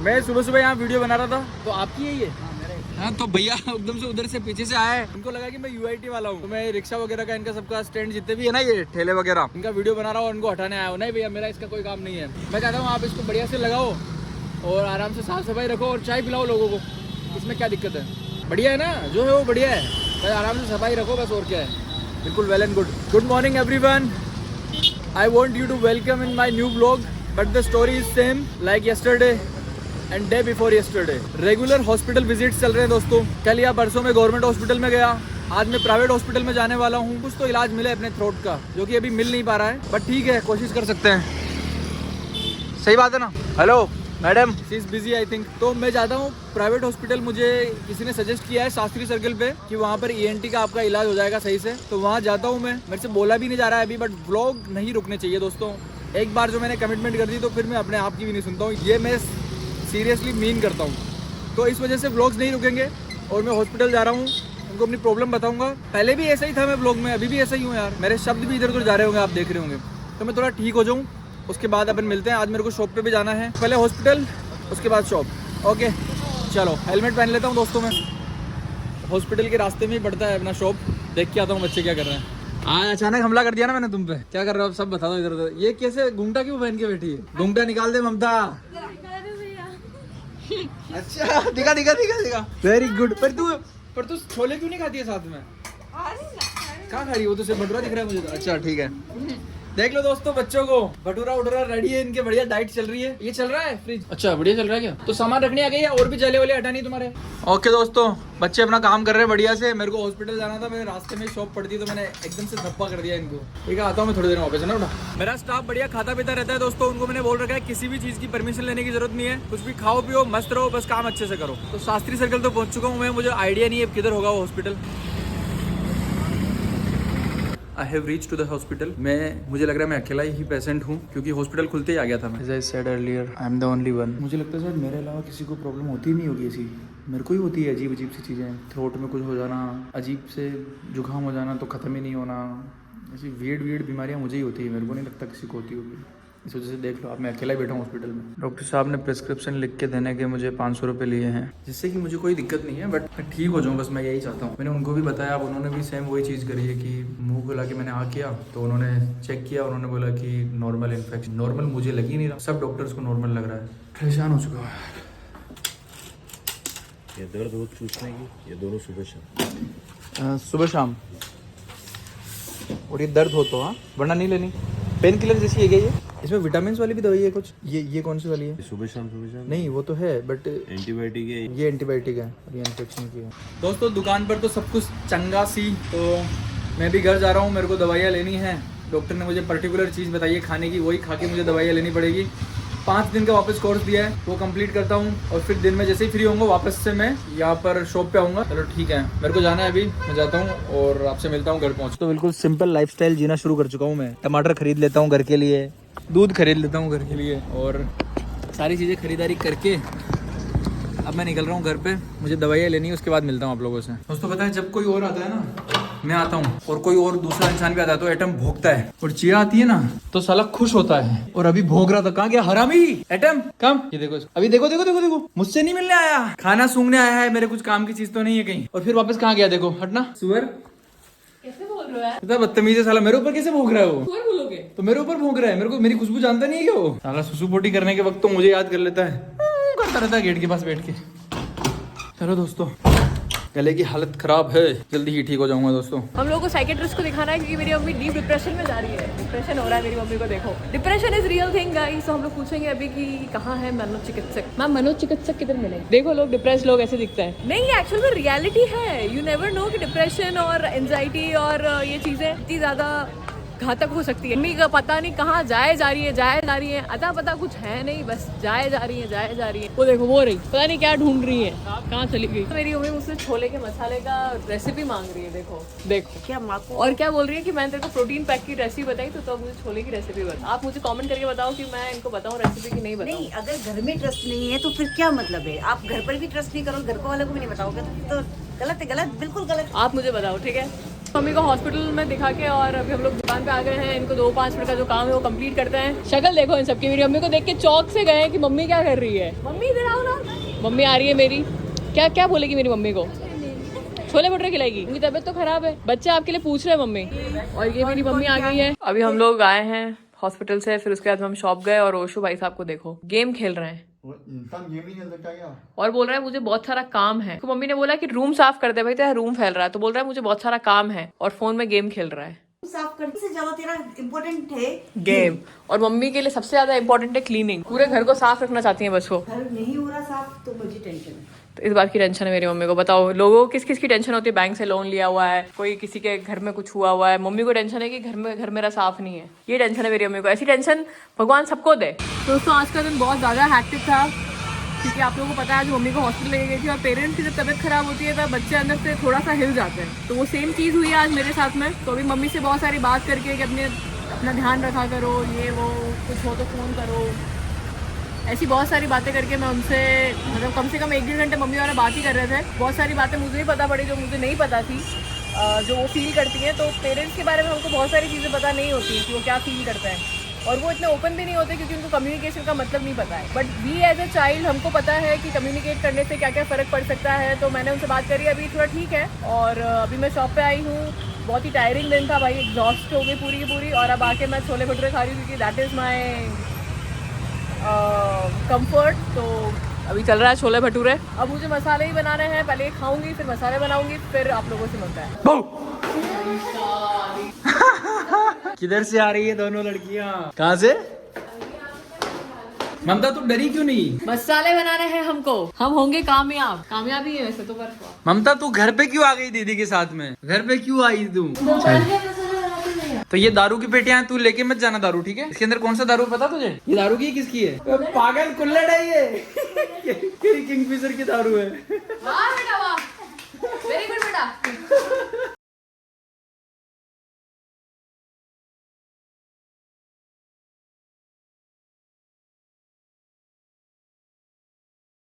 मैं सुबह सुबह यहाँ वीडियो बना रहा था तो आपकी यही है। हाँ तो भैया एकदम से उधर से पीछे से आए, उनको लगा कि मैं यूआईटी वाला हूँ, तो मैं रिक्शा वगैरह का इनका सबका स्टैंड जितने भी है ना ये ठेले वगैरह इनका वीडियो बना रहा हूँ, उनको हटाने आया हूँ। नहीं भैया मेरा इसका कोई काम नहीं है। मैं चाहता हूँ आप इसको बढ़िया से लगाओ और आराम से साफ सफाई रखो और चाय पिलाओ लोगों को, इसमें क्या दिक्कत है। बढ़िया है ना, जो है वो बढ़िया है, बस आराम से सफाई रखो बस, और क्या है। बिल्कुल well and good. Good morning everyone, I want you to welcome in my new vlog, but the story is same like yesterday and day before yesterday. Regular hospital visits चल रहे हैं दोस्तों। कल या परसों में गवर्नमेंट हॉस्पिटल में गया, आज मैं प्राइवेट हॉस्पिटल में जाने वाला हूँ। कुछ तो इलाज मिले अपने थ्रोट का, जो कि अभी मिल नहीं पा रहा है, बट ठीक है कोशिश कर सकते हैं। सही बात है ना। Hello madam, she is busy I think. तो मैं जाता हूँ प्राइवेट हॉस्पिटल, मुझे किसी ने सजेस्ट किया है शास्त्री सर्कल पे कि वहाँ पर ईएनटी का आपका इलाज हो जाएगा सही से, तो वहाँ जाता हूँ मैं। मेरे से बोला भी नहीं जा रहा है अभी, बट व्लॉग नहीं रुकने चाहिए दोस्तों। एक बार जो मैंने कमिटमेंट कर दी तो फिर मैं अपने आप की भी नहीं सुनता हूँ, ये मैं सीरियसली मीन करता हूँ। तो इस वजह से व्लॉग्स नहीं रुकेंगे और मैं हॉस्पिटल जा रहा हूँ, उनको अपनी प्रॉब्लम बताऊंगा। पहले भी ऐसा ही था मैं व्लॉग में, अभी भी ऐसा ही हूँ यार, मेरे शब्द भी इधर उधर जा रहे होंगे, आप देख रहे होंगे। तो मैं थोड़ा ठीक हो जाऊँ, उसके बाद अपन मिलते हैं। आज मेरे को शॉप पे भी जाना है, पहले हॉस्पिटल उसके बाद शॉप। ओके चलो, हेलमेट पहन लेता हूँ दोस्तों। मैं हॉस्पिटल के रास्ते में ही पड़ता है अपना शॉप, देख के आता हूँ बच्चे क्या कर रहे हैं। आज अचानक हमला कर दिया ना मैंने तुम पे, क्या कर रहे हो आप सब बता दो इधर उधर। ये कैसे घूंघटा क्यों पहन के बैठी है? घूंघटा निकाल दे ममता। अच्छा दिखा दिखा दिखा दिखा, वेरी गुड। पर तू छोले क्यों नहीं खाती है साथ में? कहाँ खा रही है वो? तो सिर्फ भटूरा दिख रहा है मुझे तो। अच्छा ठीक है, देख लो दोस्तों बच्चों को, भटूरा उटूरा रेडी है इनके, बढ़िया डाइट चल रही है। ये चल रहा है फ्रिज, अच्छा बढ़िया चल रहा है क्या? तो सामान रखने आ गई है, और भी जले वाले हटानी तुम्हारे। ओके दोस्तों, बच्चे अपना काम कर रहे हैं बढ़िया से। मेरे को हॉस्पिटल जाना था, मेरे रास्ते में शॉप पड़ती है, तो मैंने एकदम से धप्पा कर दिया इनको। ठीक है, आता हूँ मैं थोड़ी देर में वापस, है ना उठा। मेरा स्टाफ बढ़िया खाता पीता रहता है दोस्तों, उनको मैंने बोल रखा है किसी भी चीज की परमिशन लेने की जरूरत नहीं है, कुछ भी खाओ पियो मस्त रहो, बस काम अच्छे से करो। तो शास्त्री सर्कल तो पहुंच चुका हूँ मैं, मुझे आइडिया नहीं है किधर होगा वो hospital. I have reached to the hospital। मुझे लग रहा है मैं अकेला ही पेशेंट हूँ, क्योंकि हॉस्पिटल खुलते ही आ गया था मैं। As I said earlier, I am the only one। मुझे लगता है शायद मेरे अलावा किसी को प्रॉब्लम होती नहीं होगी ऐसी, मेरे को ही होती है अजीब अजीब सी चीज़ें। थ्रोट में कुछ हो जाना, अजीब से जुकाम हो जाना तो ख़त्म ही नहीं होना, ऐसी वियर्ड बीमारियाँ मुझे ही होती है, मेरे को नहीं लगता किसी को होती होगी। इस वजह से देख लो आप, मैं अकेला बैठा हूँ हॉस्पिटल में। डॉक्टर साहब ने प्रिस्क्रिप्शन लिख के देने के मुझे 500 रुपये लिए हैं, जिससे कि मुझे कोई दिक्कत नहीं है, बट मैं ठीक हो जाऊँ बस, मैं यही चाहता हूँ। मैंने उनको भी बताया, अब उन्होंने भी सेम वही चीज़ करी है कि मुंह खुला के मैंने किया, तो उन्होंने चेक किया, उन्होंने बोला कि नॉर्मल इन्फेक्शन। नॉर्मल मुझे लग ही नहीं रहा, सब डॉक्टर्स को नॉर्मल लग रहा है। परेशान हो चुका है। ये दर्द हो चूसने की, ये दोनों सुबह शाम, और ये दर्द हो तो हाँ, वरना नहीं लेनी। पेन किलर जैसी है क्या ये? इसमें विटामिन वाली भी दवाई है कुछ? ये कौन सी वाली है? सुबह शाम नहीं वो तो है, बट एंटीबायोटिक है ये एंटीबायोटिक है, ये इन्फेक्शन की है। दोस्तों दुकान पर तो सब कुछ चंगा सी, तो मैं भी घर जा रहा हूँ, मेरे को दवाइयाँ लेनी है। डॉक्टर ने मुझे पर्टिकुलर चीज़ बताई है खाने की, वही खा के मुझे दवाइयाँ लेनी पड़ेगी। 5 दिन का वापस कोर्स दिया है, वो कंप्लीट करता हूँ, और फिर दिन में जैसे ही फ्री होंगे वापस से मैं यहाँ पर शॉप पे आऊँगा। चलो ठीक है, मेरे को जाना है अभी, मैं जाता हूँ और आपसे मिलता हूँ घर पहुँच। तो बिल्कुल सिंपल लाइफस्टाइल जीना शुरू कर चुका हूँ मैं। टमाटर खरीद लेता हूँ घर के लिए, दूध खरीद लेता हूँ घर के लिए, और सारी चीज़ें खरीदारी करके अब मैं निकल रहा हूँ घर पे। मुझे दवाइयाँ लेनी है, उसके बाद मिलता हूँ आप लोगों से। दोस्तों पता है, जब कोई और आता है ना, मैं आता हूँ और कोई और दूसरा इंसान भी आता है, तो एटम भोंकता है, और चिया आती है ना तो साला खुश होता है। और अभी भोंक रहा था, कहाँ गया हरामी? एटम कम, ये देखो अभी, देखो देखो देखो देखो, मुझसे नहीं मिलने आया, खाना सूंघने आया है, मेरे कुछ काम की चीज तो नहीं है कहीं। और फिर वापस कहाँ गया? देखो हटना सुअर। कैसे बोल रहे हो यार? इतना बदतमीज है साला, मेरे ऊपर कैसे भोंक रहा है वो? सुअर बोलोगे? तो मेरे ऊपर भोंक रहा है, मेरे को मेरी खुशबू जानता नहीं है क्या वो? साला सुसु पोटी करने के वक्त तो मुझे याद कर लेता है, करता रहता है गेट के पास बैठ के। चलो दोस्तों, गले की हालत खराब है, जल्दी ही ठीक हो जाऊंगा दोस्तों। हम लोगों को साइकेट्रिस्ट को दिखाना है, क्योंकि मेरी मम्मी डीप डिप्रेशन में जा रही है। डिप्रेशन हो रहा है मेरी मम्मी को, देखो depression is real thing guys. तो हम लोग पूछेंगे अभी कि कहाँ है मनोचिकित्सक। मैम मनोचिकित्सक किधर मिले? देखो लोग डिप्रेस लोग ऐसे दिखते हैं, नहीं एक्चुअल में रियलिटी है। यू नेवर नो कि डिप्रेशन और एंजाइटी और ये चीजें इतनी ज्यादा घातक हो सकती है। मम्मी का पता नहीं कहाँ जाए जा रही है, अता पता कुछ है नहीं, बस जाए जा रही है। वो देखो वो रही, पता नहीं क्या ढूंढ रही है, कहाँ चली गई। तो मेरी मम्मी मुझसे छोले के मसाले का रेसिपी मांग रही है। देखो क्या माँ को, और क्या बोल रही है कि मैंने तेरे को प्रोटीन पैक की रेसिपी बताई, तो मुझे छोले की रेसिपी बता। आप मुझे कमेंट करके बताओ कि मैं इनको बताऊँ रेसिपी की नहीं बताऊँ। नहीं, अगर घर में ट्रस्ट नहीं है तो फिर क्या मतलब है? आप घर पर भी ट्रस्ट नहीं करो, घर वालों को भी नहीं बताओगे, तो गलत है, गलत, बिल्कुल गलत। आप मुझे बताओ ठीक है, मम्मी को हॉस्पिटल में दिखा के और अभी हम लोग दुकान पे आ गए हैं। इनको 2-5 मिनट का जो काम है वो कंप्लीट करते हैं। शक्ल देखो इन सबकी। मेरी मम्मी को देख के चौक से गए कि मम्मी क्या कर रही है। मम्मी इधर आओ ना। मम्मी आ रही है मेरी। क्या क्या बोलेगी मेरी मम्मी को? छोले भटूरे खिलाएगी। उनकी तबीयत तो खराब है। बच्चे आपके लिए पूछ रहे हैं मम्मी। और ये मेरी मम्मी आ गई है। अभी हम लोग आए हैं हॉस्पिटल से, फिर उसके बाद हम शॉप गए और ओशु भाई साहब को देखो गेम खेल रहे हैं और बोल रहा है मुझे बहुत सारा काम है। तो मम्मी ने बोला कि रूम साफ कर दे भाई, तेरा रूम फैल रहा है। तो बोल रहा है मुझे बहुत सारा काम है और फोन में गेम खेल रहा है। साफ करने से ज्यादा तेरा इम्पोर्टेंट है गेम। और मम्मी के लिए सबसे ज्यादा इम्पोर्टेंट है क्लीनिंग। पूरे घर को साफ रखना चाहती है बस वो। घर नहीं हो रहा साफ तो मुझे टेंशन है। तो इस बात की टेंशन है मेरी मम्मी को। बताओ लोगों को किस किस की टेंशन होती है? बैंक से लोन लिया हुआ है, कोई किसी के घर में कुछ हुआ हुआ है। मम्मी को टेंशन है कि घर मेरा साफ नहीं है। ये टेंशन है मेरी मम्मी को। ऐसी टेंशन भगवान सबको दे। दोस्तों आज का दिन बहुत ज़्यादा हैक्टिक था क्योंकि आप लोगों को पता है आज मम्मी को हॉस्पिटल लेके गई थी और पेरेंट्स की जब तबीयत खराब होती है तब बच्चे अंदर से थोड़ा सा हिल जाते हैं। तो वो सेम चीज़ हुई है आज मेरे साथ में। तो अभी मम्मी से बहुत सारी बात करके कि अपना ध्यान रखा करो, ये वो कुछ हो तो फ़ोन करो, ऐसी बहुत सारी बातें करके मैं उनसे मतलब कम से कम 1-1.5 घंटे मम्मी वाला बात ही कर रहे थे। बहुत सारी बातें मुझे भी पता पड़ी जो मुझे नहीं पता थी, जो वो फील करती हैं। तो पेरेंट्स के बारे में हमको बहुत सारी चीज़ें पता नहीं होती कि वो क्या फील करते हैं और वो इतने ओपन भी नहीं होते क्योंकि उनको कम्युनिकेशन का मतलब नहीं पता है। But we as a child हमको पता है कि कम्युनिकेट करने से क्या क्या फ़र्क पड़ सकता है। तो मैंने उनसे बात करी, अभी थोड़ा ठीक है। और अभी मैं शॉप पे आई हूँ। बहुत ही टायरिंग दिन था भाई, एग्जॉस्ट हो गई पूरी की पूरी। और अब आके मैं छोले भटूरे खा रही हूँ क्योंकि दैट इज़ माई कंफर्ट। तो अभी चल रहा है छोले भटूरे। अब मुझे मसाले ही बनाने हैं, पहले ये खाऊंगी फिर मसाले बनाऊंगी, फिर आप लोगों से मिलता है। किधर से आ रही है दोनों लड़कियां? कहाँ से? ममता तू डरी क्यों नहीं? मसाले बनाने हैं हमको, हम होंगे कामयाब। कामयाबी है वैसे तो पर। ममता तू घर पे क्यों आ गई दीदी के साथ में? घर पे क्यों आई तू? तो ये दारू की पेटियां तू लेके मत जाना दारू, ठीक है? इसके अंदर कौन सा दारू पता तुझे? ये दारू की किसकी है? पागल कुल्लड़ है ये। किंगफिशर की दारू है।